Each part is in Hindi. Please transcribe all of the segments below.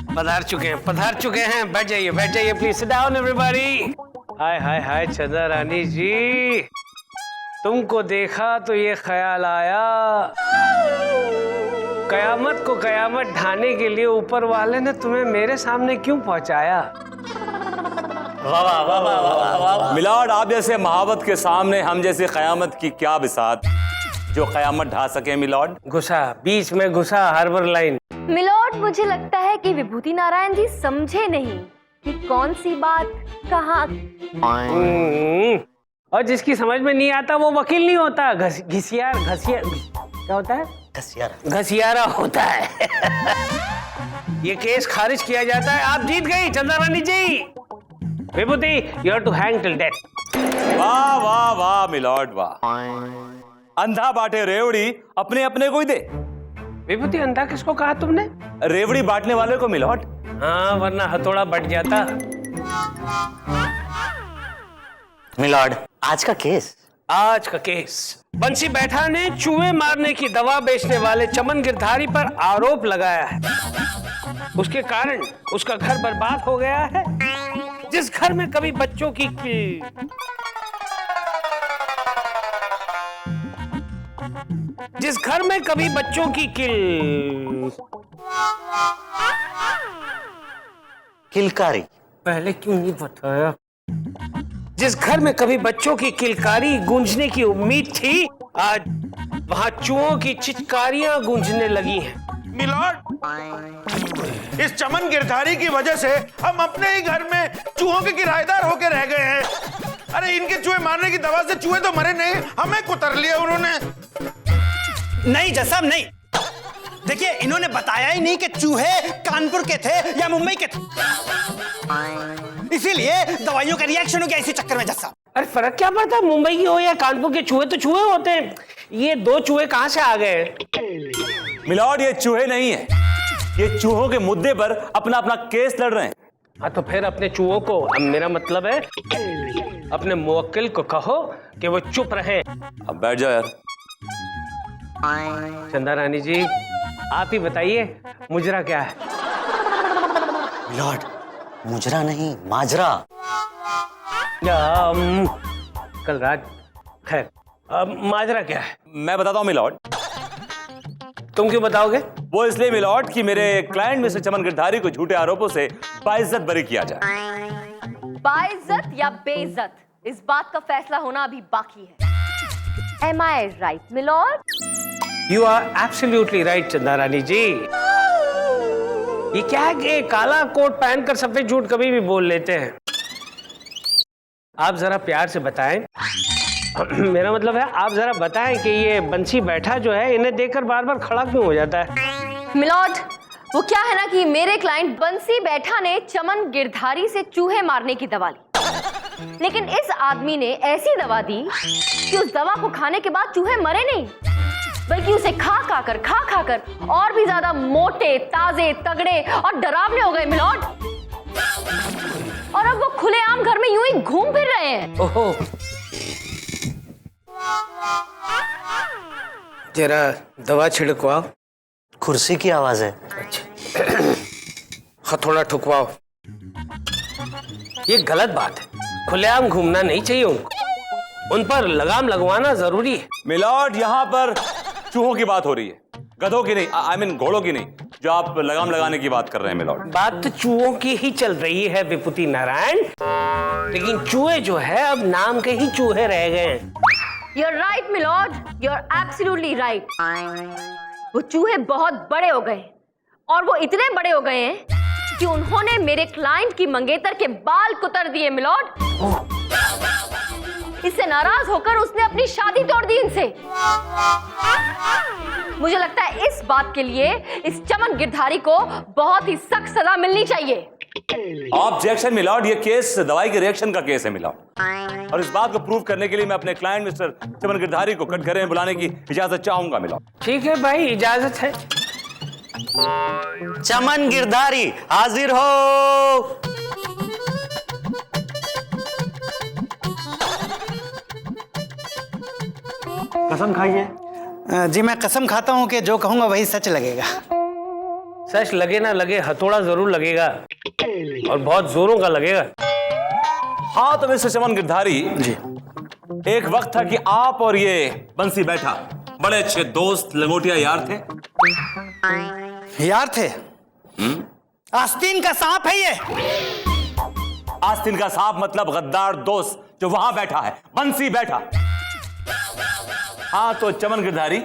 पधार चुके हैं। बैठ जाइए please. Sit down everybody. Hi hi hi Chanda Rani जी, तुमको देखा तो ये ख्याल आया, कयामत को कयामत ढाने के लिए ऊपर वाले ने तुम्हें मेरे सामने क्यों पहुंचाया? वाह वाह वाह वाह वाह वाह। मिलॉर्ड, आप जैसे महावत के सामने हम जैसे कयामत की क्या बिसात जो कयामत ढा सके। मिलॉर्ड घुसा, बीच में घुसा, हार्बर लाइन। मिलॉर्ड, मुझे लगता है कि विभूति नारायण जी समझे नहीं कि कौन सी बात कहाँ। और जिसकी समझ में नहीं आता वो वकील नहीं होता, घसियार क्या होता है? घसियारा होता है। ये केस खारिज किया जाता है। आप जीत गई Chanda Rani ji. Vibhuti, you are to hang till death. वाह वाह वाह मिलॉर्ड वाह। अंधा बांटे रेवड़ी, अपने अपने को ही दे। विभूति, अंधा किसको कहा तुमने? रेवड़ी बांटने वाले को मिलॉर्ड। हाँ, वरना हथौड़ा बट जाता। मिलॉर्ड, आज का केस बंसी बैठा ने चूहे मारने की दवा बेचने वाले चमन गिरधारी पर आरोप लगाया है। उसके कारण उसका घर बर्बाद हो गया है। जिस घर में कभी बच्चों की किलकारी। पहले क्यों नहीं बताया? जिस घर में कभी बच्चों की किलकारी गूंजने की उम्मीद थी, आज वहां चूहों की चिचकारियां गूंजने लगी हैं। मिलॉर्ड, इस चमन गिरधारी की वजह से हम अपने ही घर में चूहों के किराएदार होकर रह गए हैं। अरे इनके चूहे मारने की दवा से चूहे तो मरे नहीं, हमें कुतर लिया उन्होंने। नहीं जज साहब नहीं, देखिए इन्होंने बताया ही नहीं कि चूहे कानपुर के थे या मुंबई के थे, इसीलिए दवाइयों का रिएक्शन हो गया इसी चक्कर में जज साहब। अरे फर्क क्या पड़ता है, मुंबई की हो या कानपुर के, चूहे तो चूहे होते हैं। ये दो चूहे कहां से आ गए? मिलॉर्ड, ये चूहे नहीं है, ये चूहों के मुद्दे पर अपना अपना केस लड़ रहे हैं। हाँ तो फिर अपने चूहों को, अब मेरा मतलब है अपने मुवक्किल को कहो कि वो चुप रहे। अब बैठ जाओ यार। चंदा रानी जी, आप ही बताइए मुजरा क्या है? मिलॉर्ड, मुजरा नहीं माजरा। कल रात, खैर माजरा क्या है? मैं बताता हूँ मिलॉर्ड। तुम क्यों बताओगे? वो इसलिए मिलॉर्ड कि मेरे क्लाइंट मिस्टर चमन गिरधारी को झूठे आरोपों से बाइज्जत बरी किया जाए। बाइज्जत या बेइज्जत, इस बात का फैसला होना अभी बाकी है। Am I right, milord? You are absolutely right, चंदा रानी जी। ये क्या है कि काला कोट पहनकर सफेद झूठ कभी भी बोल लेते हैं। आप जरा प्यार से बताएं, मेरा मतलब है आप जरा बताएं कि ये बंसी बैठा जो है, इन्हें देखकर बार बार खड़ा क्यों हो जाता है? मिलॉर्ड, वो क्या है ना कि मेरे क्लाइंट बंसी बैठा ने चमन गिरधारी से चूहे मारने की दवा ली, लेकिन इस आदमी ने ऐसी दवा दी कि उस दवा को खाने के बाद चूहे मरे नहीं, बल्कि उसे खा खाकर और भी ज्यादा मोटे, ताजे, तगड़े और डरावने हो गए मिलॉर्ड। और अब वो खुलेआम घर में यूं ही घूम फिर रहे हैं। ओहो, जरा दवा छिड़कवाओ। कुर्सी की आवाज है। हथौड़ा ठुकवाओ। ये गलत बात है, खुलेआम घूमना नहीं चाहिए उनको, उन पर लगाम लगवाना जरूरी है। मिलॉर्ड, यहाँ पर चूहों की बात हो रही है, गधों की नहीं, आई मीन घोड़ों की नहीं, जो आप लगाम लगाने की बात कर रहे हैं मिलॉर्ड। बात तो चूहों की ही चल रही है विभूति नारायण, लेकिन चूहे जो है अब नाम के ही चूहे रह गए हैं। You're right, milord, you're absolutely right. वो चूहे बहुत बड़े हो गए, और वो इतने बड़े हो गए हैं कि उन्होंने मेरे क्लाइंट की मंगेतर के बाल कुतर दिए मिलॉर्ड। इससे नाराज होकर उसने अपनी शादी तोड़ दी इनसे। मुझे लगता है इस बात के लिए इस चमन गिरधारी को बहुत ही सख्त सजा मिलनी चाहिए। ऑब्जेक्शन मिलॉर्ड, ये केस दवाई के रिएक्शन का केस है मिलॉर्ड, और इस बात को प्रूव करने के लिए मैं अपने क्लाइंट मिस्टर चमन गिरधारी को कटघरे में बुलाने की इजाजत चाहूंगा मिलॉर्ड। ठीक है भाई, इजाजत है। चमन गिरधारी हाजिर हो। कसम खाइए। जी मैं कसम खाता हूं कि जो कहूंगा वही सच लगेगा। सच लगे ना लगे, हथौड़ा जरूर लगेगा और बहुत जोरों का लगेगा। हाँ तो मिस्टर चमन गिरधारी जी, एक वक्त था कि आप और ये बंसी बैठा बड़े अच्छे दोस्त लंगोटिया यार थे। यार थे? आस्तीन का सांप है ये। आस्तीन का सांप मतलब गद्दार दोस्त जो वहां बैठा है, बंसी बैठा। हाँ तो चमन गिरधारी,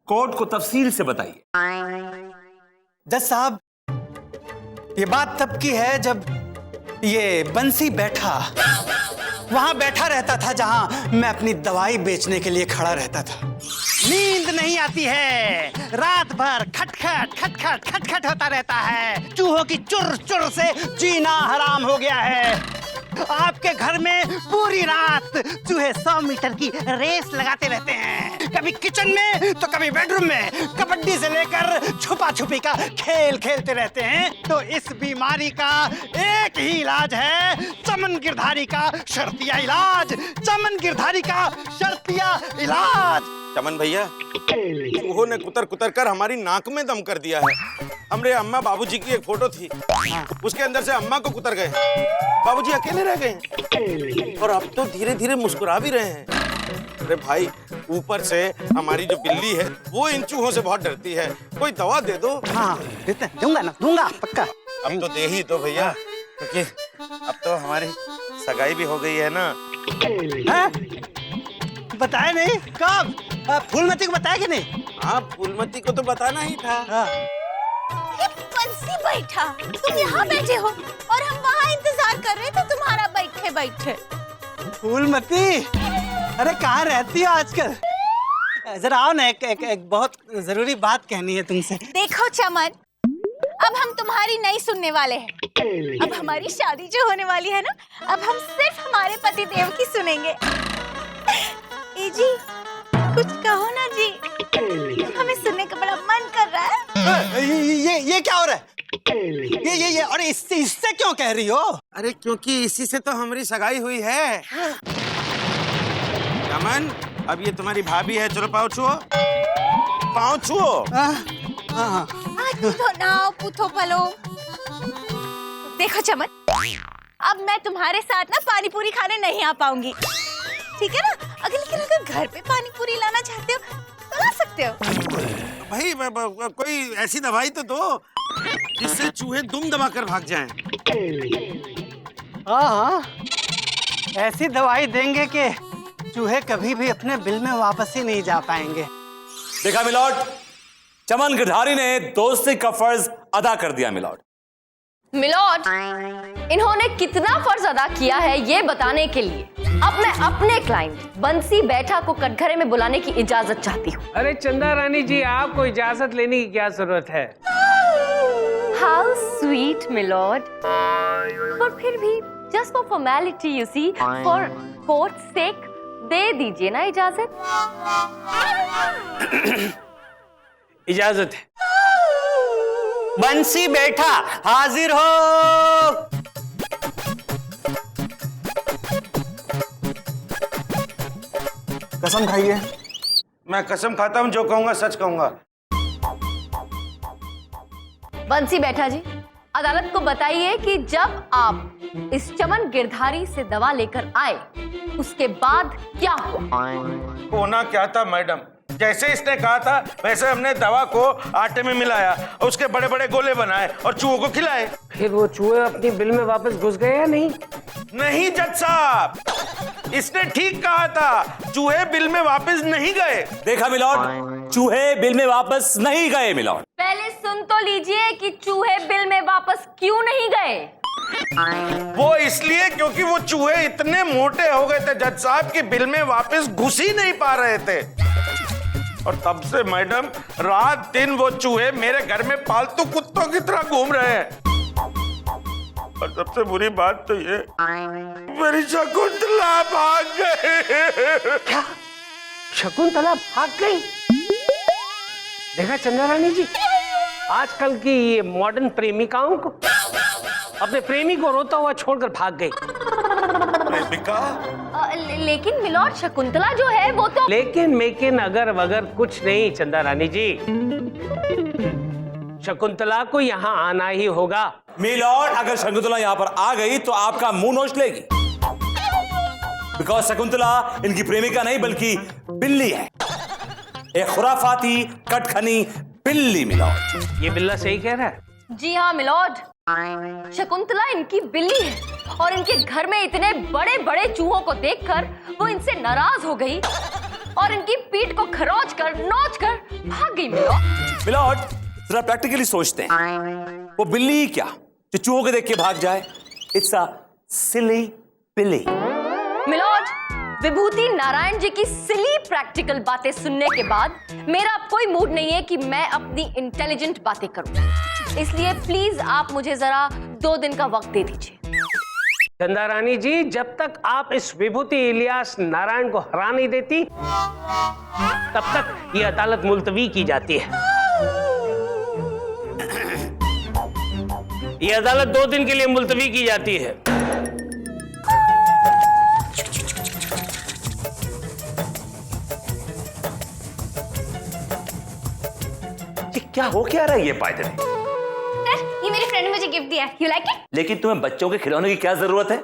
कोर्ट को तफसील से बताइए। जज साहब, ये बात तब की है जब ये बंसी बैठा वहां बैठा रहता था जहां मैं अपनी दवाई बेचने के लिए खड़ा रहता था। नींद नहीं आती है, रात भर खटखट खटखट खटखट होता रहता है। चूहों की चुर चुर से जीना हराम हो गया है। आपके घर में पूरी रात चूहे 100 मीटर की रेस लगाते रहते हैं, कभी किचन में तो कभी बेडरूम में। कबड्डी से लेकर छुपा छुपी का खेल खेलते रहते हैं। तो इस बीमारी का एक ही इलाज है, चमन गिरधारी का शर्तिया इलाज। चमन गिरधारी का शर्तिया इलाज। चमन भैया, चूहों ने कुतर कुतर कर हमारी नाक में दम कर दिया है। हमरे अम्मा बाबूजी की एक फोटो थी, उसके अंदर से अम्मा को कुतर गए, बाबूजी अकेले रह गए और अब तो धीरे धीरे मुस्कुरा भी रहे हैं। अरे भाई, ऊपर से हमारी जो बिल्ली है वो इन चूहों से बहुत डरती है, कोई दवा दे दो। हाँ दूंगा ना, दूंगा पक्का। अब तो दे ही दो भैया, क्योंकि अब तो हमारी सगाई भी हो गई है ना। हाँ? बताया नहीं? कब? फूलमती को बताया कि नहीं? हाँ, फूलमती को तो बताना ही था। हाँ। बंसी बैठा, तुम यहाँ बैठे हो और हम वहाँ इंतजार कर रहे थे तुम्हारा बैठे बैठे। फूलमती, अरे कहाँ रहती हो आजकल? जरा आओ ना, एक बहुत जरूरी बात कहनी है तुमसे। देखो चमन, अब हम तुम्हारी नहीं सुनने वाले हैं। अब हमारी शादी जो होने वाली है ना, अब हम सिर्फ हमारे पति देव की सुनेंगे। ए जी, कुछ कहो ना जी, हमें सुनने का बड़ा मन कर रहा है। ये क्या हो रहा है? ये और इससे क्यों कह रही हो? अरे क्योंकि इसी से तो हमारी सगाई हुई है। चमन, अब ये तुम्हारी भाभी है, चलो पाँव छुओ, पाँव छुओ। पुथो नाव पुथो फलो। देखो चमन, अब मैं तुम्हारे साथ ना पानी पूरी खाने नहीं आ पाऊंगी, ठीक है ना? लेकिन अगर घर पे पानी पूरी लाना चाहते हो तो ला सकते हो। भाई कोई ऐसी दवाई तो दो जिससे चूहे दुम दबा कर भाग जाएं। हाँ, ऐसी दवाई देंगे कि चूहे कभी भी अपने बिल में वापस ही नहीं जा पाएंगे। देखा मिलॉर्ड, चमन गिरधारी ने दोस्ती का फर्ज अदा कर दिया। मिलॉर्ड, इन्होंने कितना फर्ज अदा किया है ये बताने के लिए अब मैं अपने क्लाइंट बंसी बैठा को कटघरे में बुलाने की इजाजत चाहती हूँ। अरे चंदा रानी जी, आपको इजाजत लेने की क्या जरूरत है? How sweet milord. पर फिर भी just for formality, you see, for court sake दे दीजिए ना इजाजत। इजाजत है। बंसी बैठा हाजिर हो। कसम खाइए। मैं कसम खाता हूँ, जो कहूंगा सच कहूंगा। बंसी बैठा जी, अदालत को बताइए कि जब आप इस चमन गिरधारी से दवा लेकर आए उसके बाद क्या हुआ? होना क्या था मैडम, जैसे इसने कहा था वैसे हमने दवा को आटे में मिलाया और उसके बड़े बड़े गोले बनाए और चूहों को खिलाए। फिर वो चूहे अपनी बिल में वापस घुस गए या नहीं? नहीं जज साहब, इसने ठीक कहा था, चूहे बिल में वापस नहीं गए। देखा मिलॉर्ड, चूहे बिल में वापस नहीं गए। मिलॉर्ड, पहले सुन तो लीजिए कि चूहे बिल में वापस क्यों नहीं गए। वो इसलिए क्योंकि वो चूहे इतने मोटे हो गए थे जज साहब कि बिल में वापस घुस ही नहीं पा रहे थे। और तब से मैडम रात दिन वो चूहे मेरे घर में पालतू कुत्तों की तरह घूम रहे हैं। और सबसे बुरी बात तो ये, मेरी शकुंतला भाग गई। क्या? शकुंतला भाग गई? देखा चंदा रानी जी, आजकल की ये मॉडर्न प्रेमिकाओं को अपने प्रेमी को रोता हुआ छोड़कर भाग गई। प्रेमिका? लेकिन मिलॉर्ड, शकुंतला जो है वो तो। लेकिन मेकिन अगर वगर कुछ नहीं चंदा रानी जी। शकुंतला को यहाँ आना ही होगा। मिलॉर्ड, अगर शकुंतला यहाँ पर आ गई तो आपका मुंह नोच लेगी, बिकॉज शकुंतला इनकी प्रेमिका नहीं बल्कि बिल्ली है, एक खुराफाती कटखनी बिल्ली। मिलॉर्ड, ये बिल्ला सही कह रहा है। जी हाँ मिलॉर्ड, शकुंतला इनकी बिल्ली है और इनके घर में इतने बड़े बड़े चूहों को देखकर वो इनसे नाराज हो गई और इनकी पीठ को खरोच कर नोच कर भाग गई। मिलॉर्ड, जरा प्रैक्टिकली सोचते हैं, वो बिल्ली क्या जो चूहों को देख के भाग जाए? इट्स अ सिली बिल्ली। मिलॉर्ड, विभूति नारायण जी की सिली प्रैक्टिकल बातें सुनने के बाद मेरा अब कोई मूड नहीं है कि मैं अपनी इंटेलिजेंट बातें करूं, इसलिए प्लीज आप मुझे जरा 2 दिन का वक्त दे दीजिए। चंदा रानी जी, जब तक आप इस विभूति इलियास नारायण को हरा नहीं देती तब तक ये अदालत मुलतवी की जाती है। ये अदालत 2 दिन के लिए मुलतवी की जाती है। क्या हो क्या रहा है ये पायदल? ये मेरी फ्रेंड ने मुझे गिफ्ट दिया है, यू लाइक इट? लेकिन तुम्हें बच्चों के खिलौने की क्या जरूरत है?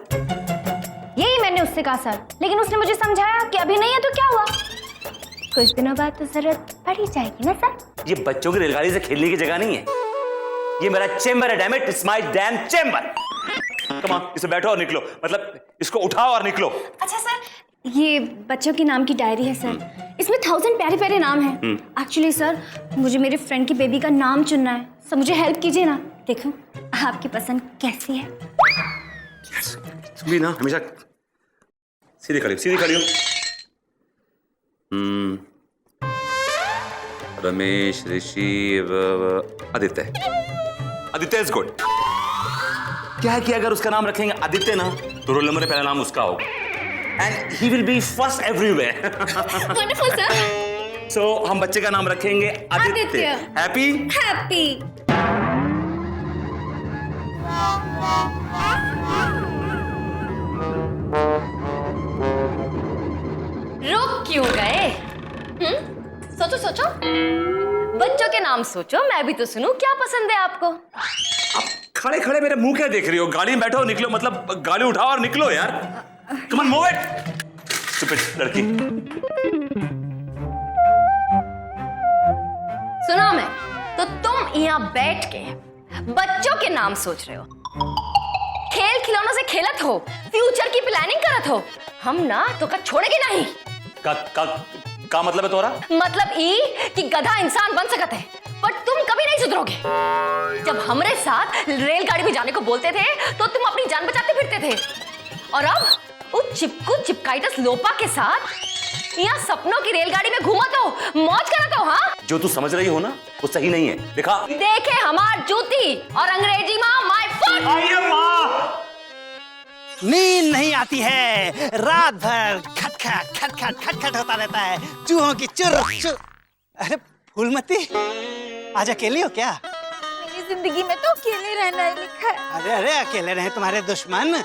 यही मैंने उससे कहा सर, लेकिन उसने मुझे समझाया कि अभी नहीं है तो क्या हुआ, कुछ दिनों बाद तो जरूरत पड़ ही जाएगी ना सर। ये बच्चों की रेलगाड़ी से खेलने की जगह नहीं है, ये मेरा चेंबर है, damn it, it's my dam chamber. Come on, इसे बैठो और निकलो, मतलब इसको उठाओ और निकलो। अच्छा सर, ये बच्चों के नाम की डायरी है सर, इसमें 1000 प्यारे प्यारे नाम हैं। एक्चुअली सर, मुझे मेरे फ्रेंड की बेबी का नाम चुनना है, सर मुझे हेल्प कीजिए ना। देखो आपकी पसंद कैसी है। तुम भी ना हमेशा सीधे खड़ी हो। रमेश, ऋषि, आदित्य इज गुड। क्या है कि अगर उसका नाम रखेंगे आदित्य ना तो रोल नंबर में पहला नाम उसका होगा, and he will be first everywhere. Wonderful sir. So हम बच्चे का नाम रखेंगे आदित्य। हैप्पी? हैप्पी। रुक क्यों गए? सोचो, बच्चों के नाम सोचो, मैं भी तो सुनूं, क्या पसंद है आपको? आप खड़े खड़े मेरे मुंह क्या देख रही हो? गाड़ी में बैठो और निकलो, मतलब गाड़ी उठाओ और निकलो यार। Come on, move it, stupid लड़की। सुना मैं, तो तुम यहाँ बैठ के बच्चों के नाम सोच रहे हो, खेल खिलौनों से खेलत हो, फ्यूचर की प्लानिंग करत हो। हम ना तो का छोड़ेगे नहीं। का मतलब है तोरा? मतलब ई कि गधा इंसान बन सकता है, पर तुम कभी नहीं सुधरोगे। जब हमरे साथ रेलगाड़ी में जाने को बोलते थे तो तुम अपनी जान बचाते फिरते थे, और अब उस चिपकू चिपकाइटस लोपा के साथ यहाँ सपनों की रेलगाड़ी में घूमत हो, मौज करत हो। हाँ, जो तू समझ रही हो ना वो सही नहीं है। देखा, देखे हमार जूती और अंग्रेजी माँ माय फुट। आइए माँ। नींद नहीं आती है, रात भर खटखट होता रहता है, चूहों की चुर चुर। अरे फूलमती, आज अकेली हो क्या? मेरी जिंदगी में तो अकेले रहना ही लिखा है। अरे अकेले रहे तुम्हारे दुश्मन।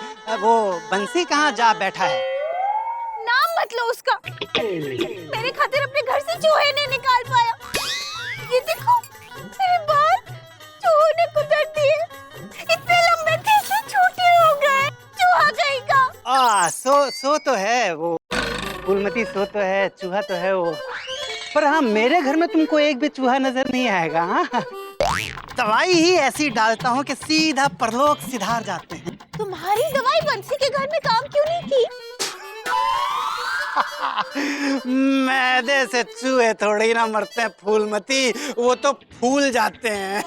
वो बंसी कहाँ जा बैठा है? नाम मत लो उसका, मेरे खातिर अपने घर से चूहे ने निकाल पाया। ये देखो मेरे बाल चूहों ने कुतर दिए, इतने लंबे थे कि छोटे हो गए। चूहा कहेगा। सो तो है वो फूलमती, सो तो है, चूहा तो है वो, पर हाँ मेरे घर में तुमको एक भी चूहा नजर नहीं आएगा। हाँ, दवाई ही ऐसी डालता हूँ कि सीधा परलोक सिधार जाते हैं। तुम्हारी दवाई बंसी के घर में काम क्यों नहीं की? मैदे से चूहे थोड़ी ना मरते हैं फूलमती, वो तो फूल जाते हैं।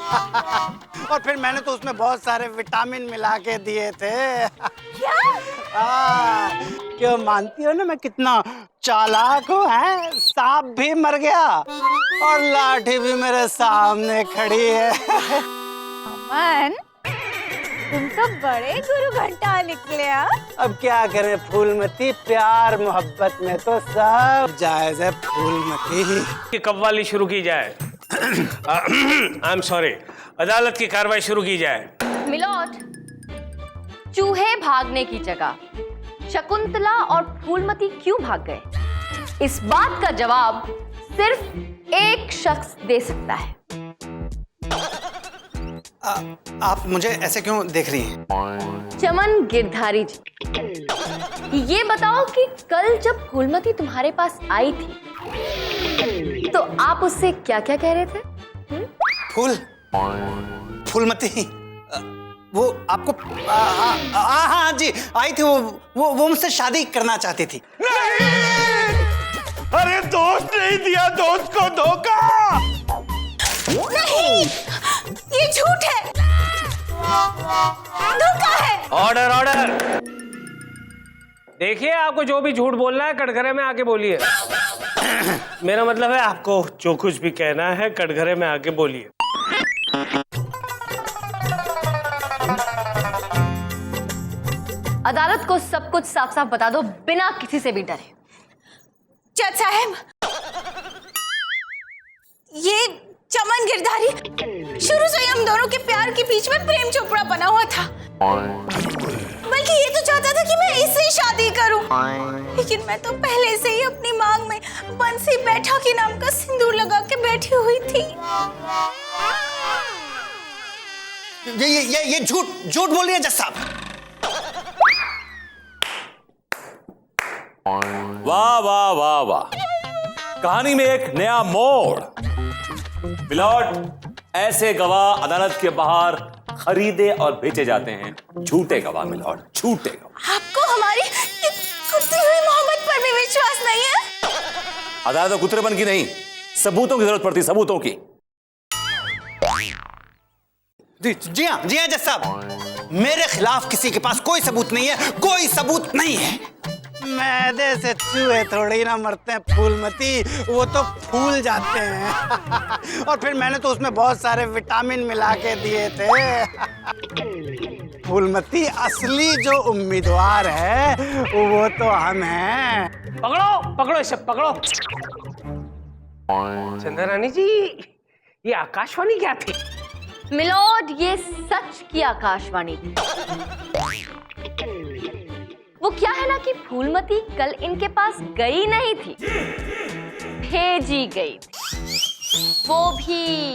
और फिर मैंने तो उसमें बहुत सारे विटामिन मिला के दिए थे। क्या? क्यों, मानती हो ना मैं कितना चालाक हूँ? है, सांप भी मर गया और लाठी भी मेरे सामने खड़ी है। अमन, तुम तो बड़े गुरु घंटा निकले। अब क्या करें फूलमती, प्यार मोहब्बत में तो सब जायज है फूलमती। कि कव्वाली शुरू की जाए। आई एम सॉरी, अदालत की कार्रवाई शुरू की जाए। मिलॉर्ड, चूहे भागने की जगह शकुंतला और फूलमती क्यों भाग गए, इस बात का जवाब सिर्फ एक शख्स दे सकता है। आप मुझे ऐसे क्यों देख रही हैं? चमन गिरधारी जी, ये बताओ कि कल जब फूलमती तुम्हारे पास आई थी तो आप उससे क्या क्या कह रहे थे? फूलमती वो आपको हाँ जी आई थी। वो मुझसे शादी करना चाहती थी। अरे दोस्त नहीं दिया दोस्त को धोखा। नहीं, ये झूठ है, धोखा है। Order order. देखिए, आपको जो भी झूठ बोलना है कटघरे में आके बोलिए। मेरा मतलब है आपको जो कुछ भी कहना है कटघरे में आके बोलिए। अदालत को सब कुछ साफ साफ बता दो बिना किसी से भी डरे। जज साहब, ये चमन गिरधारी शुरू से ही हम दोनों के प्यार के बीच में प्रेम चोपड़ा बना हुआ था। बल्कि ये तो चाहता था कि मैं इससे शादी करूं, लेकिन मैं तो पहले से ही अपनी मांग में बंसी बैठा के नाम का सिंदूर लगा के बैठी हुई थी। ये झूठ बोल रही है जज साहब। वाह वाह वाह वाह, कहानी में एक नया मोड़। मिलॉर्ड, ऐसे गवाह अदालत के बाहर खरीदे और बेचे जाते हैं। झूठे गवाह मिलॉर्ड, झूठे गवाह। आपको हमारी कुत्ती हुई मोहब्बत पर भी विश्वास नहीं है? अदालत तो कुतरेपन की नहीं, सबूतों की जरूरत पड़ती, सबूतों की। जी हाँ जज साहब, मेरे खिलाफ किसी के पास कोई सबूत नहीं है, कोई सबूत नहीं है। मैदे से चूहे थोड़ी ना मरते हैं फूलमती, वो तो फूल जाते हैं। और फिर मैंने तो उसमें बहुत सारे विटामिन मिला के दिए थे। फूलमती, असली जो उम्मीदवार है वो तो हम हैं। पकड़ो पकड़ो इसे पकड़ो। चंद्रारानी जी, ये आकाशवाणी क्या थी? मिलॉर्ड, ये सच की आकाशवाणी थी। वो क्या है ना कि फूलमती कल इनके पास गई नहीं थी, भेजी गई थी, वो भी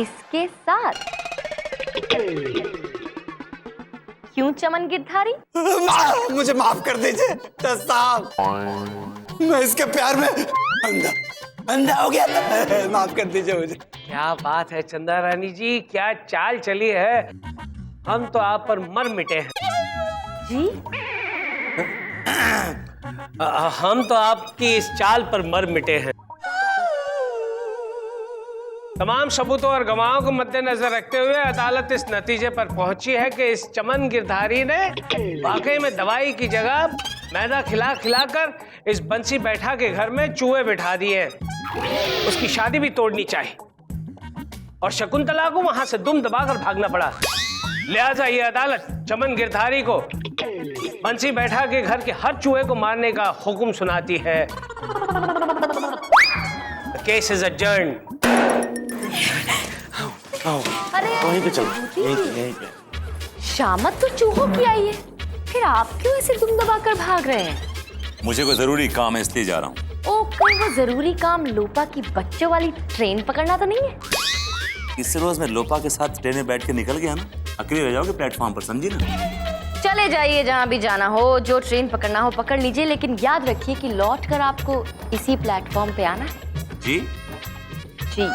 इसके साथ। क्यों चमन गिरधारी? मुझे माफ कर दीजिए जज साहब, मैं इसके प्यार में अंधा हो गया था। माफ कर दीजिए मुझे। क्या बात है चंद्रारानी जी, क्या चाल चली है। हम तो आप पर मर मिटे हैं जी। हम तो आपकी इस चाल पर मर मिटे हैं। तमाम सबूतों और गवाहों को मद्देनजर रखते हुए अदालत इस नतीजे पर पहुंची है कि इस चमन गिरधारी ने वाकई में दवाई की जगह मैदा खिला खिलाकर इस बंसी बैठा के घर में चूहे बिठा दिए हैं। उसकी शादी भी तोड़नी चाहिए और शकुंतला को वहां से दुम दबाकर भागना पड़ा। लिहाजा ये अदालत चमन गिरधारी को बंसी बैठा के घर के हर चूहे को मारने का हुक्म सुनाती है। The case is adjourned. अरे वहीं पे चलो, यहीं पे। शामत तो चूहों की आई है, फिर आप क्यों ऐसे दुम दबाकर भाग रहे हैं? मुझे कोई जरूरी काम है इसलिए जा रहा हूँ। ओ, कोई वो जरूरी काम लोपा की बच्चों वाली ट्रेन पकड़ना तो नहीं है? इस रोज मैं लोपा के साथ ट्रेन में बैठ के निकल गया ना, अकेले रह जाओगे प्लेटफॉर्म पर, समझी ना? चले जाइए, जहाँ भी जाना हो, जो ट्रेन पकड़ना हो पकड़ लीजिए, लेकिन याद रखिए कि लौट कर आपको इसी प्लेटफॉर्म पे आना है। जी जी।